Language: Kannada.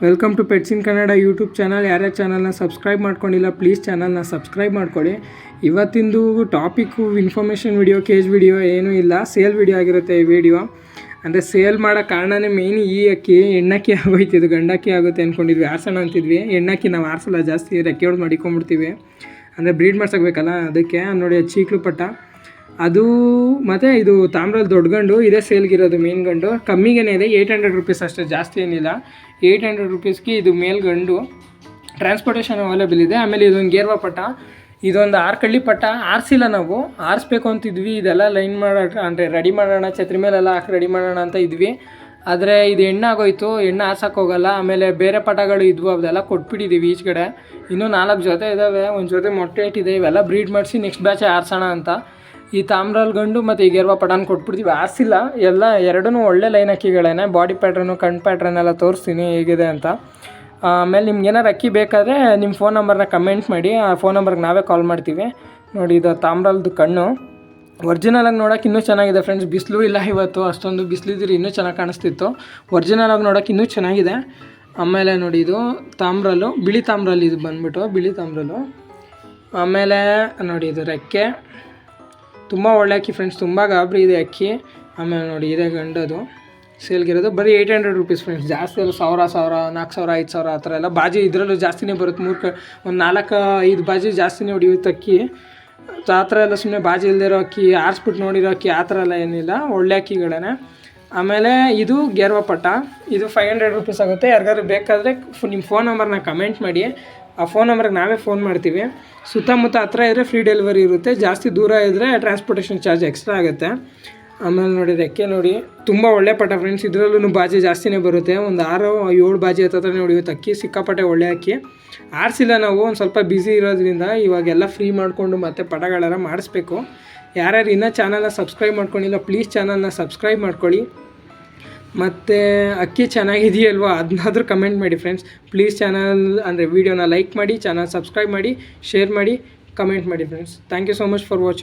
Welcome to pets in Kannada YouTube channel. ಯಾರ್ಯಾರು ಚಾನಲ್ನ ಸಬ್ಸ್ಕ್ರೈಬ್ ಮಾಡ್ಕೊಂಡಿಲ್ಲ ಪ್ಲೀಸ್ ಚಾನಲ್ನ ಸಬ್ಸ್ಕ್ರೈಬ್ ಮಾಡ್ಕೊಳ್ಳಿ. ಇವತ್ತಿಂದು topic information video, cage video ಏನೂ ಇಲ್ಲ, ಸೇಲ್ ವಿಡಿಯೋ ಆಗಿರುತ್ತೆ ಈ ವಿಡಿಯೋ. ಅಂದರೆ ಸೇಲ್ ಮಾಡೋ ಕಾರಣನೇ ಮೇಯ್ನ್ ಈ ಅಕ್ಕಿ ಹೆಣ್ಣಕ್ಕಿ ಆಗೋಯ್ತಿದ್ದು, ಗಂಡಕ್ಕಿ ಆಗುತ್ತೆ ಅಂದ್ಕೊಂಡಿದ್ವಿ, ಆರ್ಸೋಣ ಅಂತಿದ್ವಿ. ಹೆಣ್ಣಕ್ಕಿ ನಾವು ಆರಿಸಲ್ಲ, ಜಾಸ್ತಿ ರೆಕ್ಕೆ ಹೊಡೆದು ಮಡಿಕೊಂಡ್ಬಿಡ್ತೀವಿ, ಅಂದರೆ ಬ್ರೀಡ್ ಮಾಡ್ಸೋಕ್ಬೇಕಲ್ಲ ಅದಕ್ಕೆ. ನೋಡಿ ಚೀಕ್ಲು ಪಟ್ಟ ಅದು, ಮತ್ತು ಇದು ತಾಮ್ರಲ್ಲಿ ದೊಡ್ಡ ಗಂಡು ಇದೇ ಸೇಲ್ಗಿರೋದು. ಮೇನ್ ಗಂಡು ಕಮ್ಮಿಗೇ ಇದೆ, 800 ರುಪೀಸ್ ಅಷ್ಟೇ, ಜಾಸ್ತಿ ಏನಿಲ್ಲ. 800 ರುಪೀಸ್ಗೆ ಇದು ಮೇಲ್ ಗಂಡು. ಟ್ರಾನ್ಸ್ಪೋರ್ಟೇಷನ್ ಅವೈಲೇಬಲ್ ಇದೆ. ಆಮೇಲೆ ಇದೊಂದು ಗೇರ್ವಾ ಪಟ್ಟ, ಇದೊಂದು 6 ಕಳ್ಳಿ ಪಟ್ಟ. ಆರಿಸಿಲ್ಲ, ನಾವು ಆರಿಸ್ಬೇಕು ಅಂತಿದ್ವಿ. ಇದೆಲ್ಲ ಲೈನ್ ಮಾಡೋಣ ಅಂದರೆ ರೆಡಿ ಮಾಡೋಣ, ಛತ್ರಿ ಮೇಲೆಲ್ಲ ಹಾಕಿ ರೆಡಿ ಮಾಡೋಣ ಅಂತ ಇದ್ವಿ. ಆದರೆ ಇದು ಆಗೋಯ್ತು, ಆರ್ಸೋಕ್ಕೆ ಹೋಗಲ್ಲ. ಆಮೇಲೆ ಬೇರೆ ಪಟಗಳು ಇದ್ವು, ಅದೆಲ್ಲ ಕೊಟ್ಬಿಟ್ಟಿದ್ದೀವಿ ಈಚೆ ಕಡೆ. ಇನ್ನೂ 4 ಜೊತೆ ಇದ್ದಾವೆ, ಒಂದು ಜೊತೆ ಮೊಟ್ಟೆ ಇಟ್ಟಿದೆ. ಇವೆಲ್ಲ ಬ್ರೀಡ್ ಮಾಡಿಸಿ ನೆಕ್ಸ್ಟ್ ಬ್ಯಾಚ್ ಆರ್ಸೋಣ ಅಂತ ಈ ತಾಮ್ರಲ್ಲಿ ಗಂಡು ಮತ್ತು ಈ ಗೆರ್ವಾ ಪಟಾನ್ ಕೊಟ್ಬಿಡ್ತೀವಿ. ಆರಿಸಿಲ್ಲ, ಎಲ್ಲ ಎರಡೂ ಒಳ್ಳೆ ಲೈನ್ ಅಕ್ಕಿಗಳೇನೆ. ಬಾಡಿ ಪ್ಯಾಟ್ರನು, ಕಣ್ಣು ಪ್ಯಾಟ್ರನ್ ಎಲ್ಲ ತೋರಿಸ್ತೀನಿ ಹೇಗಿದೆ ಅಂತ. ಆಮೇಲೆ ನಿಮ್ಗೆ ಏನಾರು ಅಕ್ಕಿ ಬೇಕಾದರೆ ನಿಮ್ಮ ಫೋನ್ ನಂಬರ್ನ ಕಮೆಂಟ್ ಮಾಡಿ, ಆ ಫೋನ್ ನಂಬರ್ಗೆ ನಾವೇ ಕಾಲ್ ಮಾಡ್ತೀವಿ. ನೋಡಿ, ಇದು ತಾಮ್ರಲ್ದು ಕಣ್ಣು ಒರಿಜಿನಲಾಗಿ ನೋಡೋಕೆ ಇನ್ನೂ ಚೆನ್ನಾಗಿದೆ ಫ್ರೆಂಡ್ಸ್. ಬಿಸಿಲು ಇಲ್ಲ ಇವತ್ತು, ಅಷ್ಟೊಂದು ಬಿಸಿಲಿದ್ರೆ ಇನ್ನೂ ಚೆನ್ನಾಗಿ ಕಾಣಿಸ್ತಿತ್ತು. ಒರಿಜಿನಲಾಗಿ ನೋಡೋಕೆ ಇನ್ನೂ ಚೆನ್ನಾಗಿದೆ. ಆಮೇಲೆ ನೋಡಿ, ಇದು ತಾಮ್ರಲ್ಲು, ಬಿಳಿ ತಾಮ್ರಲ್ಲಿ, ಇದು ಬಂದ್ಬಿಟ್ಟು ಬಿಳಿ ತಾಮ್ರಲ್ಲು. ಆಮೇಲೆ ನೋಡಿ, ಇದು ರೆಕ್ಕೆ ತುಂಬ ಒಳ್ಳೆ ಅಕ್ಕಿ ಫ್ರೆಂಡ್ಸ್, ತುಂಬ ಗಾಬರಿ ಇದೆ ಅಕ್ಕಿ. ಆಮೇಲೆ ನೋಡಿ, ಇದೇ ಗಂಡದು ಸೇಲ್ಗಿರೋದು. ಬರೀ 800 ರುಪೀಸ್ ಫ್ರೆಂಡ್ಸ್, ಜಾಸ್ತಿ ಎಲ್ಲ 1000, 4000, 5000 ಆ ಥರ ಎಲ್ಲ. ಬಾಜಿ ಇದರಲ್ಲೂ ಜಾಸ್ತಿನೇ ಬರುತ್ತೆ, ಒಂದು 4-5 ಬಾಜಿ ಜಾಸ್ತಿನೇ ಹೊಡಿಯುತ್ತೆ ಅಕ್ಕಿ. ಆ ಥರ ಎಲ್ಲ ಸುಮ್ಮನೆ ಬಾಜಿ ಇಲ್ಲದಿರೋ ಅಕ್ಕಿ, ಆರಿಸ್ಬಿಟ್ಟು ನೋಡಿರೋ ಅಕ್ಕಿ ಆ ಥರ ಎಲ್ಲ ಏನಿಲ್ಲ, ಒಳ್ಳೆ ಅಕ್ಕಿಗಳೇ. ಆಮೇಲೆ ಇದು ಗೆರ್ವಾ ಪಟ್ಟ, ಇದು 500 ರುಪೀಸ್ ಆಗುತ್ತೆ. ಯಾರಿಗಾದ್ರು ಬೇಕಾದರೆ ನಿಮ್ಮ ಫೋನ್ ನಂಬರ್ನ ಕಮೆಂಟ್ ಮಾಡಿ, ಆ ಫೋನ್ ನಂಬರ್ಗೆ ನಾವೇ ಫೋನ್ ಮಾಡ್ತೀವಿ. ಸುತ್ತಮುತ್ತ ಹತ್ರ ಇದ್ದರೆ ಫ್ರೀ ಡೆಲಿವರಿ ಇರುತ್ತೆ, ಜಾಸ್ತಿ ದೂರ ಇದ್ದರೆ ಟ್ರಾನ್ಸ್ಪೋರ್ಟೇಷನ್ ಚಾರ್ಜ್ ಎಕ್ಸ್ಟ್ರಾ ಆಗುತ್ತೆ. ಆಮೇಲೆ ನೋಡಿ, ರೆಕ್ಕೆ ನೋಡಿ, ತುಂಬ ಒಳ್ಳೆ ಪಟ್ಟ ಫ್ರೆಂಡ್ಸ್. ಇದರಲ್ಲೂ ಬಾಜಿ ಜಾಸ್ತಿನೇ ಬರುತ್ತೆ, ಒಂದು 6-7 ಬಾಜಿ ಹತ್ರನೇ ಹೊಡಿಯುತ್ತೆ ಅಕ್ಕಿ. ಸಿಕ್ಕಾಪಟ್ಟೆ ಒಳ್ಳೆ ಅಕ್ಕಿ. ಆರಿಸಿಲ್ಲ ನಾವು, ಒಂದು ಸ್ವಲ್ಪ ಬ್ಯುಸಿ ಇರೋದ್ರಿಂದ. ಇವಾಗೆಲ್ಲ ಫ್ರೀ ಮಾಡಿಕೊಂಡು ಮತ್ತೆ ಪಟಗಳೆಲ್ಲ ಮಾಡಿಸ್ಬೇಕು. ಯಾರ್ಯಾರು ಇನ್ನೂ ಚಾನಲ್ನ ಸಬ್ಸ್ಕ್ರೈಬ್ ಮಾಡ್ಕೊಂಡಿಲ್ಲ ಪ್ಲೀಸ್ ಚಾನಲ್ನ ಸಬ್ಸ್ಕ್ರೈಬ್ ಮಾಡ್ಕೊಳ್ಳಿ. ಮತ್ತು ಅಕ್ಕಿ ಚೆನ್ನಾಗಿದೆಯಲ್ವ ಅದನ್ನಾದರೂ ಕಮೆಂಟ್ ಮಾಡಿ ಫ್ರೆಂಡ್ಸ್ ಪ್ಲೀಸ್. ಚಾನಲ್ ಅಂದರೆ ವೀಡಿಯೋನ ಲೈಕ್ ಮಾಡಿ, ಚಾನಲ್ ಸಬ್ಸ್ಕ್ರೈಬ್ ಮಾಡಿ, ಶೇರ್ ಮಾಡಿ, ಕಮೆಂಟ್ ಮಾಡಿ friends. Thank you so much for watching.